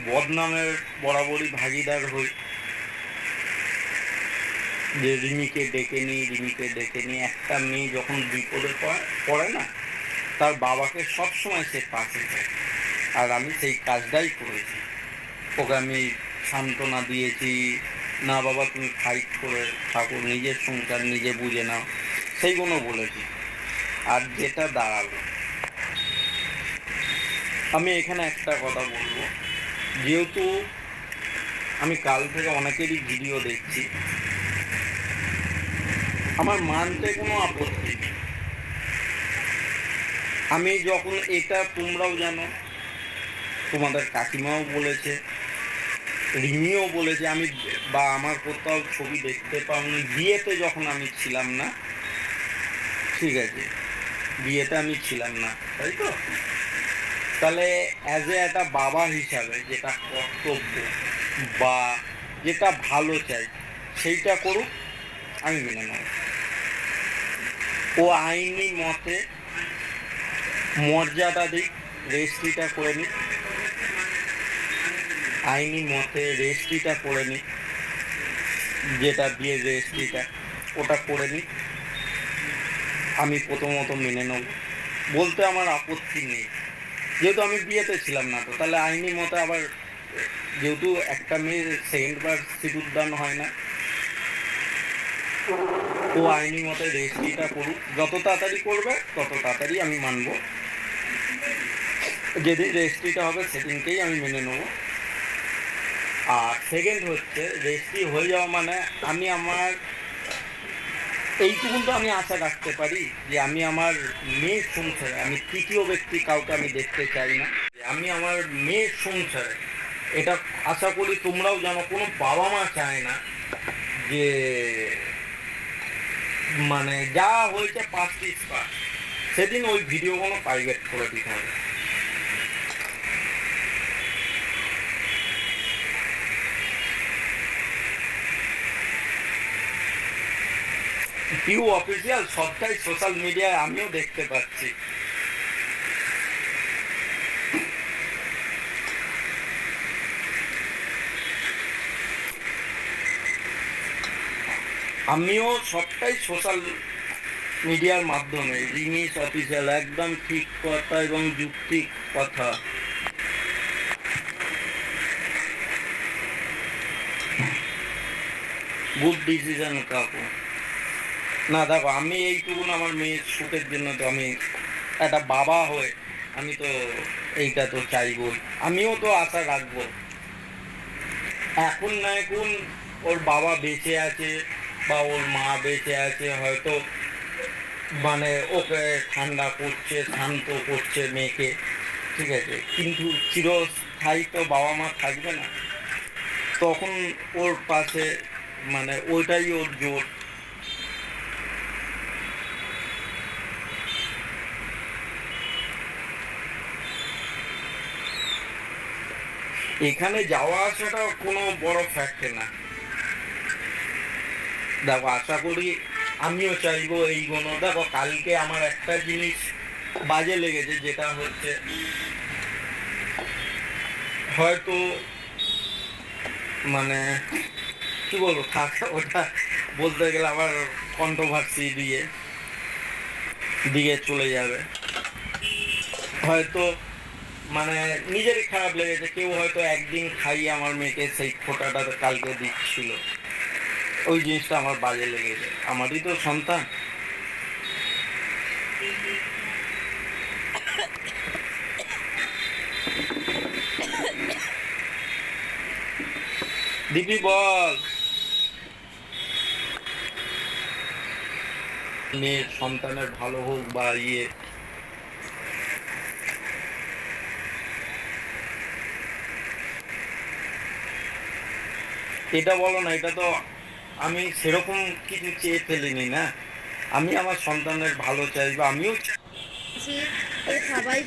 বদনামের বরাবরই ভাগিদার হই, যে রিমিকে ডেকে নিই। একটা মেয়ে যখন বিপদে পড়ে না, তার বাবাকে সবসময় সে পাশে থাকে, আর আমি সেই কাজটাই করেছি। ওকে আমি সান্ত্বনা দিয়েছি, না বাবা তুমি ফাইট করে থাকো, নিজের সংসার নিজে বুঝে নাও, সেইগুলো বলেছি। আর যেটা দাঁড়ালো, আমি এখানে একটা কথা বলবো, যেহেতু আমি কাল থেকে অনেকেরই ভিডিও দেখছি, আমার মানতে কোনো আপত্তি নেই। আমি যখন এটা তোমরাও জানো, তোমাদের কাকিমাও বলেছে, রিমিও বলেছে, আমি বা আমার কোথাও ছবি দেখতে পাওনি বিয়েতে, যখন আমি ছিলাম না, ঠিক আছে, বিয়েতে আমি ছিলাম না, তাই তো? তাহলে অ্যাজ এ একটা বাবা হিসাবে যেটা কর্তব্য বা যেটা ভালো চাই সেইটা করুক, আমি মেনে নেব। ও আইনি মতে মর্যাদা দিক, রেজিস্ট্রিটা করে নিক, আইনি মতে রেজিস্ট্রিটা করে নিক, যেটা বিয়ের রেজিস্ট্রিটা ওটা করে নিক, আমি প্রথমত মেনে নেব, বলতে আমার আপত্তি নেই। যেহেতু আমি বিয়েতে ছিলাম না, তো তাহলে আইনি মতে আবার, যেহেতু একটা মেয়ের সেকেন্ডবার সিঁদুরদান হয় না, ও আইনি মতে রেজিস্ট্রিটা করুক, যত তাড়াতাড়ি করবে তত তাড়াতাড়ি আমি মানব। যেদিন রেজিস্ট্রিটা হবে সেদিনকেই আমি মেনে নেব। আর সেকেন্ড হচ্ছে, রেজিস্ট্রি হয়ে যাওয়া মানে আমি আমার এইটুকু তো আমি আশা রাখতে পারি যে আমি আমার মেয়ের সংসারে, আমি তৃতীয় ব্যক্তি কাউকে আমি দেখতে চাই না, আমি আমার মেয়ের সংসারে, এটা আশা করি তোমরাও জানো, কোনো বাবা মা চায় না যে মানে যা হয়েছে পাঁচ সেদিন ওই ভিডিওগুলো প্রাইভেট করে দিতে হবে। পিউ অফিসিয়াল সবটাই সোশ্যাল মিডিয়ায় আমিও দেখতে পাচ্ছি। আমিও সবটাই সোশ্যাল মিডিয়ার মাধ্যমে, রিমিস অফিসিয়াল, একদম ঠিক কথা এবং যুক্তিক কথা। গুড ডিসিশন কাকু। না দেখো, আমি এইটুকুন আমার মেয়ের সুখের জন্য তো আমি একটা বাবা হয়ে আমি তো এইটা তো চাইবই, আমিও তো আশা রাখবো। এখন না এখন ওর বাবা বেঁচে আছে বা ওর মা বেঁচে আছে, হয়তো মানে ওকে ঠান্ডা করছে, শান্ত করছে মেয়েকে, ঠিক আছে, কিন্তু চিরস্থায়ী তো বাবা মা থাকবে না, তখন ওর পাশে মানে ওইটাই ওর জোর। এখানে যাওয়া আসাটা কোনো বড় ফ্যাক্টর না। দেখো, আশা করি আমিও চাইবো এইগুলো। দেখো, কালকে আমার একটা জিনিস বাজে লেগেছে, যেটা হচ্ছে হয়তো মানে কি বলবো, থাকা ওটা বলতে গেলে আবার কন্ট্রোভার্সি দিয়ে চলে যাবে, হয়তো মানে নিজেরই খারাপ লেগেছে। কেউ হয়তো একদিন খাইয়ে আমার মেয়েকে সেই ফোঁটাটা কালকে দিচ্ছিল, ওই জিনিসটা আমার বাজে লেগেছে, আমারই তো সন্তান। দিদি বল, মেয়ের সন্তানের ভালো হোক বা এটা বলো না, এটা তো আমি সেরকম কিছু চেয়ে ফেলিনি না, আমি আমার সন্তানের ভালো চাই বা আমিও সবাই